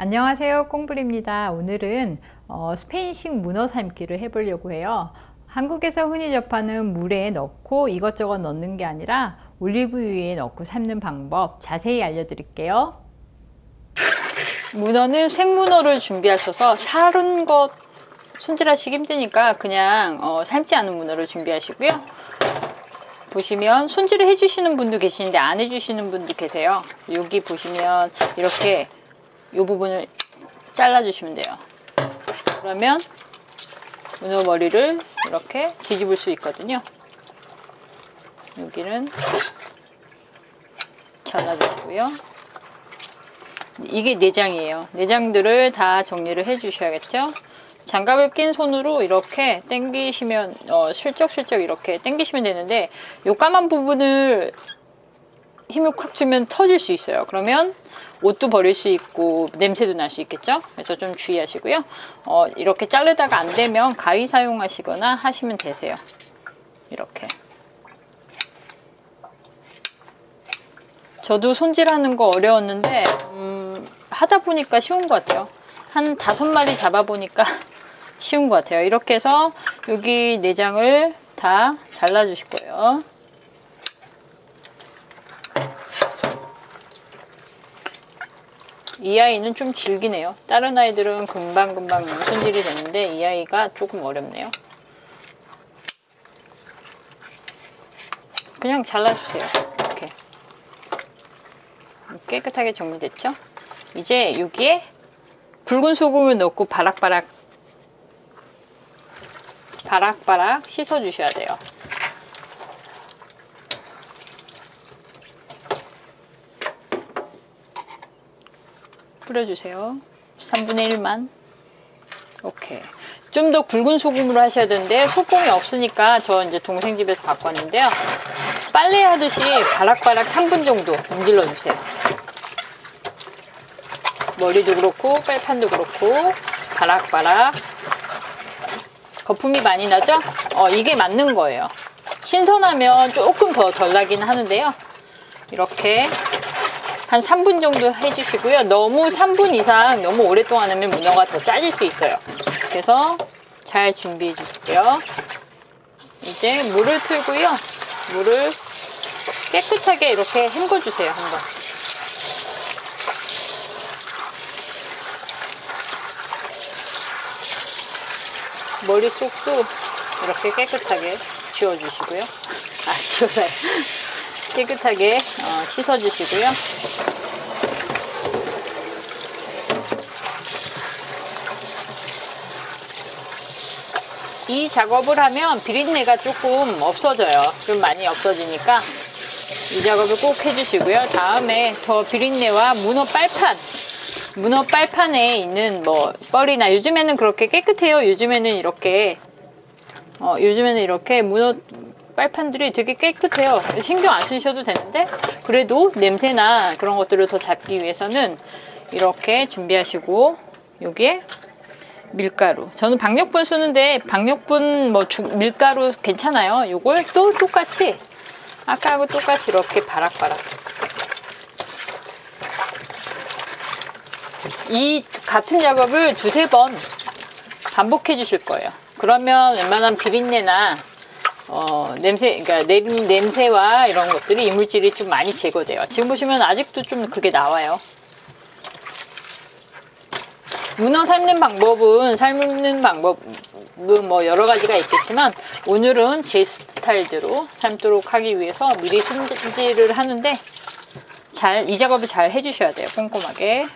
안녕하세요, 꽁블입니다. 오늘은 스페인식 문어 삶기를 해보려고 해요. 한국에서 흔히 접하는 물에 넣고 이것저것 넣는 게 아니라 올리브유에 넣고 삶는 방법 자세히 알려드릴게요. 문어는 생문어를 준비하셔서 삶은 것 손질하시기 힘드니까 그냥 삶지 않은 문어를 준비하시고요. 보시면 손질을 해주시는 분도 계시는데 안 해주시는 분도 계세요. 여기 보시면 이렇게 이 부분을 잘라주시면 돼요. 그러면 문어 머리를 이렇게 뒤집을 수 있거든요. 여기는 잘라주고요. 이게 내장이에요. 내장들을 다 정리를 해 주셔야겠죠. 장갑을 낀 손으로 이렇게 당기시면 슬쩍슬쩍 이렇게 당기시면 되는데 요 까만 부분을 힘을 콱 주면 터질 수 있어요. 그러면 옷도 버릴 수 있고 냄새도 날 수 있겠죠. 그래서 좀 주의하시고요. 이렇게 자르다가 안 되면 가위 사용하시거나 하시면 되세요. 이렇게. 저도 손질하는 거 어려웠는데 하다 보니까 쉬운 것 같아요. 한 5마리 잡아보니까 쉬운 것 같아요. 이렇게 해서 여기 내장을 다 잘라주실 거예요. 이 아이는 좀 질기네요. 다른 아이들은 금방금방 손질이 되는데 이 아이가 조금 어렵네요. 그냥 잘라주세요. 이렇게 깨끗하게 정리됐죠? 이제 여기에 굵은 소금을 넣고 바락바락 씻어 주셔야 돼요. 뿌려주세요. 3분의 1만. 오케이. 좀 더 굵은 소금으로 하셔야 되는데 소금이 없으니까 저 이제 동생 집에서 갖고 왔는데요. 빨래 하듯이 바락바락 3분 정도 문질러 주세요. 머리도 그렇고 빨판도 그렇고 바락바락. 거품이 많이 나죠? 이게 맞는 거예요. 신선하면 조금 더 덜 나긴 하는데요. 이렇게 한 3분 정도 해주시고요. 너무 3분 이상 너무 오랫동안 하면 문어가 더 짜질 수 있어요. 그래서 잘 준비해 주실게요. 이제 물을 틀고요. 물을 깨끗하게 이렇게 헹궈 주세요. 한번. 머릿속도 이렇게 깨끗하게 지워주시고요. 지워요. 깨끗하게 씻어주시고요. 이 작업을 하면 비린내가 조금 없어져요. 좀 많이 없어지니까 이 작업을 꼭 해주시고요. 다음에 더 비린내와 문어 빨판에 있는 뭐 뻘이나 요즘에는 그렇게 깨끗해요. 요즘에는 이렇게 문어 빨판들이 되게 깨끗해요. 신경 안 쓰셔도 되는데 그래도 냄새나 그런 것들을 더 잡기 위해서는 이렇게 준비하시고 여기에 밀가루. 저는 박력분 쓰는데 박력분 밀가루 괜찮아요. 요걸 또 똑같이 아까하고 똑같이 이렇게 바락바락. 이 같은 작업을 2~3번 반복해 주실 거예요. 그러면 웬만한 비린내나 그러니까 내린 냄새와 이런 것들이 이물질이 좀 많이 제거돼요. 지금 보시면 아직도 좀 그게 나와요. 문어 삶는 방법은 뭐 여러 가지가 있겠지만 오늘은 제 스타일대로 삶도록 하기 위해서 미리 손질을 하는데 이 작업을 잘 해주셔야 돼요. 꼼꼼하게.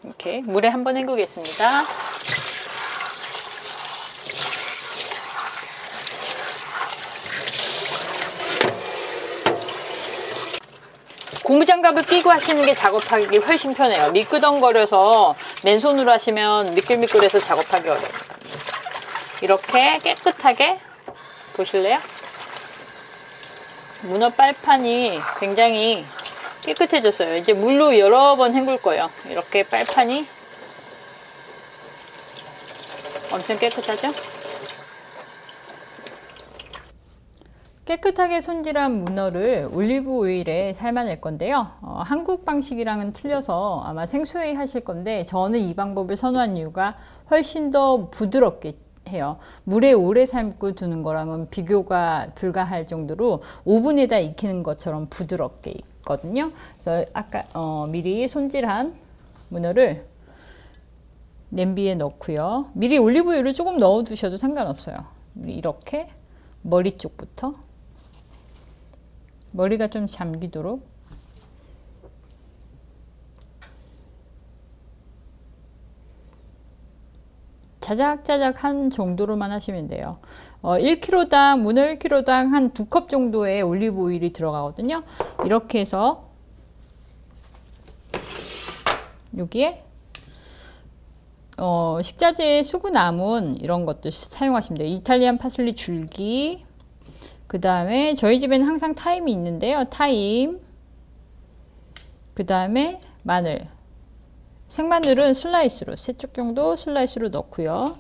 이렇게 물에 한번 헹구겠습니다. 고무장갑을 끼고 하시는 게 작업하기 훨씬 편해요. 미끄덩거려서 맨손으로 하시면 미끌미끌해서 작업하기 어려워요. 이렇게 깨끗하게 보실래요? 문어 빨판이 굉장히 깨끗해졌어요. 이제 물로 여러 번 헹굴 거예요. 이렇게 빨판이 엄청 깨끗하죠? 깨끗하게 손질한 문어를 올리브 오일에 삶아낼 건데요. 한국 방식이랑은 틀려서 아마 생소해 하실 건데 저는 이 방법을 선호한 이유가 훨씬 더 부드럽게 해요. 물에 오래 삶고 두는 거랑은 비교가 불가할 정도로 오븐에다 익히는 것처럼 부드럽게 익거든요. 그래서 아까 미리 손질한 문어를 냄비에 넣고요. 미리 올리브유를 조금 넣어 두셔도 상관없어요. 이렇게 머리 쪽부터 머리가 좀 잠기도록 자작자작 한 정도로만 하시면 돼요. 1kg당 문어 1kg당 한 2컵 정도의 올리브 오일이 들어가거든요. 이렇게 해서 여기에 식자재 수고 남은 이런 것들 사용하시면 돼요. 이탈리안 파슬리 줄기, 그 다음에 저희 집에는 항상 타임이 있는데요. 타임, 그 다음에 마늘, 생마늘은 슬라이스로 3쪽 정도 슬라이스로 넣고요.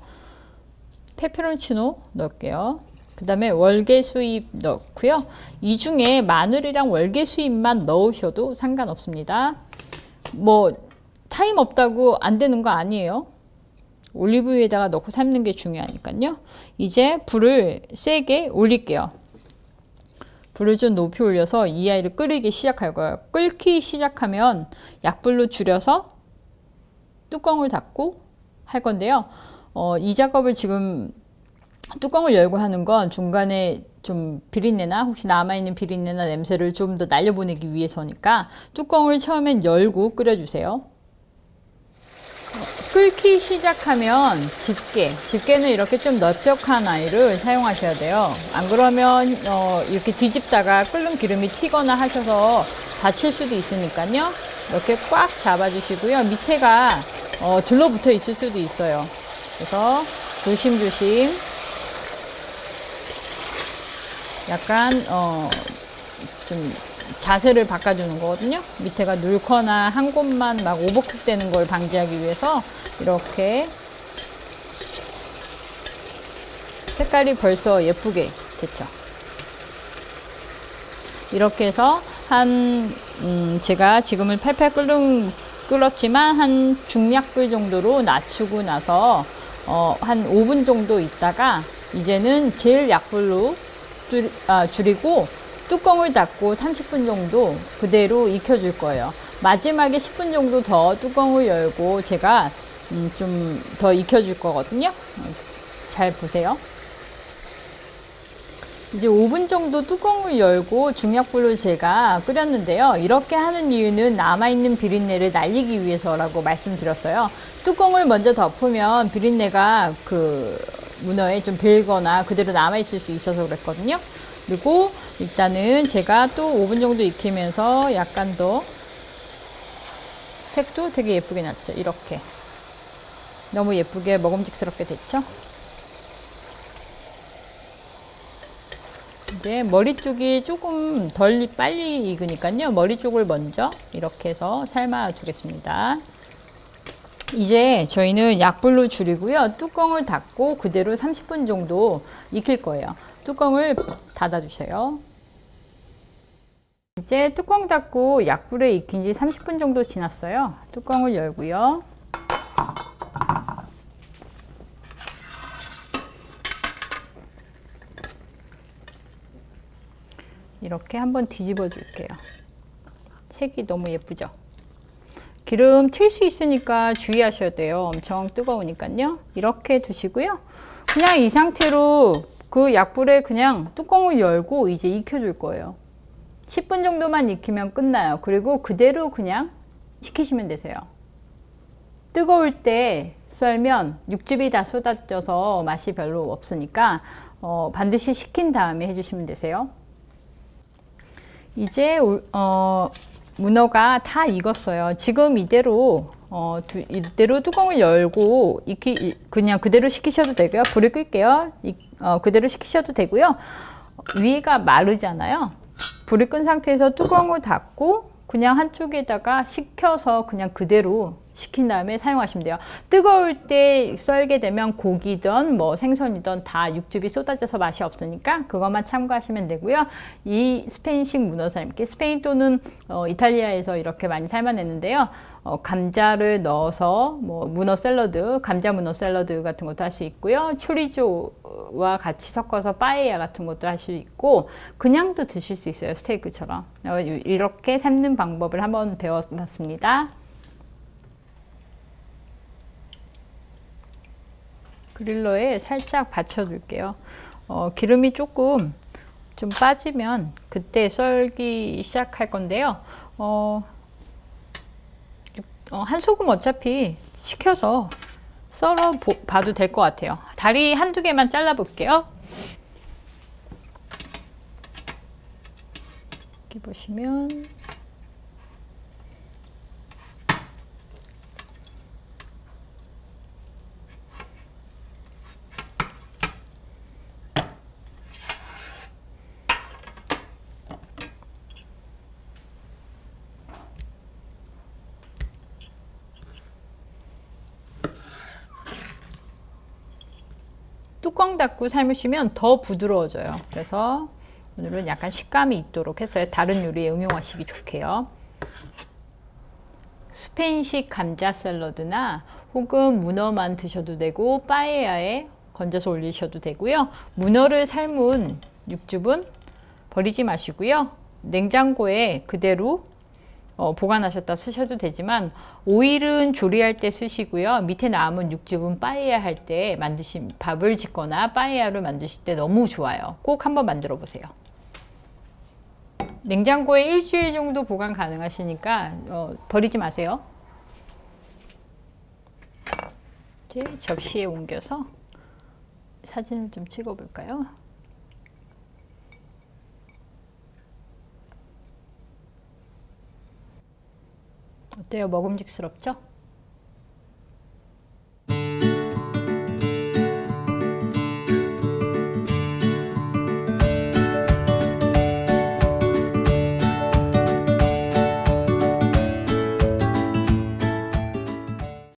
페페론치노 넣을게요. 그 다음에 월계수잎 넣고요. 이 중에 마늘이랑 월계수잎만 넣으셔도 상관없습니다. 뭐 타임 없다고 안 되는 거 아니에요. 올리브유에다가 넣고 삶는 게 중요하니까요. 이제 불을 세게 올릴게요. 불을 좀 높이 올려서 이 아이를 끓이기 시작할 거예요. 끓기 시작하면 약불로 줄여서 뚜껑을 닫고 할 건데요. 이 작업을 지금 뚜껑을 열고 하는 건 중간에 좀 비린내나 혹시 남아있는 비린내나 냄새를 좀 더 날려보내기 위해서니까 뚜껑을 처음엔 열고 끓여주세요. 끓기 시작하면 집게는 이렇게 좀 넓적한 아이를 사용하셔야 돼요. 안 그러면 이렇게 뒤집다가 끓는 기름이 튀거나 하셔서 다칠 수도 있으니까요. 이렇게 꽉 잡아주시고요. 밑에가 들러붙어 있을 수도 있어요. 그래서 조심조심 약간 좀 자세를 바꿔주는 거거든요. 밑에가 눌거나 한 곳만 막 오버쿡 되는 걸 방지하기 위해서 이렇게 색깔이 벌써 예쁘게 됐죠. 이렇게 해서 제가 지금은 팔팔 끓었지만 한 중약불 정도로 낮추고 나서 한 5분 정도 있다가 이제는 제일 약불로 줄이고 뚜껑을 닫고 30분 정도 그대로 익혀줄 거예요. 마지막에 10분 정도 더 뚜껑을 열고 제가 좀 더 익혀줄 거거든요. 잘 보세요. 이제 5분 정도 뚜껑을 열고 중약불로 제가 끓였는데요. 이렇게 하는 이유는 남아있는 비린내를 날리기 위해서라고 말씀드렸어요. 뚜껑을 먼저 덮으면 비린내가 그 문어에 좀 배거나 그대로 남아있을 수 있어서 그랬거든요. 그리고 일단은 제가 또 5분 정도 익히면서 약간 더 색도 되게 예쁘게 났죠. 이렇게 너무 예쁘게 먹음직스럽게 됐죠. 이제 머리 쪽이 조금 덜 빨리 익으니까요. 머리 쪽을 먼저 이렇게 해서 삶아 주겠습니다. 이제 저희는 약불로 줄이고요. 뚜껑을 닫고 그대로 30분 정도 익힐 거예요. 뚜껑을 닫아주세요. 이제 뚜껑 닫고 약불에 익힌 지 30분 정도 지났어요. 뚜껑을 열고요. 이렇게 한번 뒤집어 줄게요. 색이 너무 예쁘죠? 기름 튈 수 있으니까 주의하셔야 돼요. 엄청 뜨거우니까요. 이렇게 두시고요. 그냥 이 상태로 그 약불에 그냥 뚜껑을 열고 이제 익혀줄 거예요. 10분 정도만 익히면 끝나요. 그리고 그대로 그냥 식히시면 되세요. 뜨거울 때 썰면 육즙이 다 쏟아져서 맛이 별로 없으니까 반드시 식힌 다음에 해주시면 되세요. 이제 문어가 다 익었어요. 지금 이대로 뚜껑을 열고 그냥 그대로 식히셔도 되고요. 불을 끌게요. 그대로 식히셔도 되고요. 위가 마르잖아요. 불을 끈 상태에서 뚜껑을 닫고 그냥 한쪽에다가 식혀서 그냥 그대로 식힌 다음에 사용하시면 돼요. 뜨거울 때 썰게 되면 고기든 뭐 생선이든 다 육즙이 쏟아져서 맛이 없으니까 그것만 참고하시면 되고요. 이 스페인식 문어 삶기, 스페인 또는 이탈리아에서 이렇게 많이 삶아냈는데요. 감자를 넣어서 뭐 문어 샐러드, 감자 문어 샐러드 같은 것도 할 수 있고요. 초리조와 같이 섞어서 빠에야 같은 것도 할 수 있고 그냥도 드실 수 있어요. 스테이크처럼. 이렇게 삶는 방법을 한번 배워봤습니다. 그릴러에 살짝 받쳐둘게요. 기름이 조금 좀 빠지면 그때 썰기 시작할 건데요. 한 소금 어차피 식혀서 썰어 봐도 될 것 같아요. 다리 한두 개만 잘라 볼게요. 여기 보시면 뚜껑 닫고 삶으시면 더 부드러워져요. 그래서 오늘은 약간 식감이 있도록 했어요. 다른 요리에 응용하시기 좋게요. 스페인식 감자 샐러드나 혹은 문어만 드셔도 되고 빠에야에 건져서 올리셔도 되고요. 문어를 삶은 육즙은 버리지 마시고요. 냉장고에 그대로 보관하셨다 쓰셔도 되지만 오일은 조리할 때 쓰시고요. 밑에 남은 육즙은 빠에야 할 때 만드신 밥을 짓거나 빠에야를 만드실 때 너무 좋아요. 꼭 한번 만들어 보세요. 냉장고에 일주일 정도 보관 가능하시니까 버리지 마세요. 이제 접시에 옮겨서 사진을 좀 찍어 볼까요? 어때요? 먹음직스럽죠?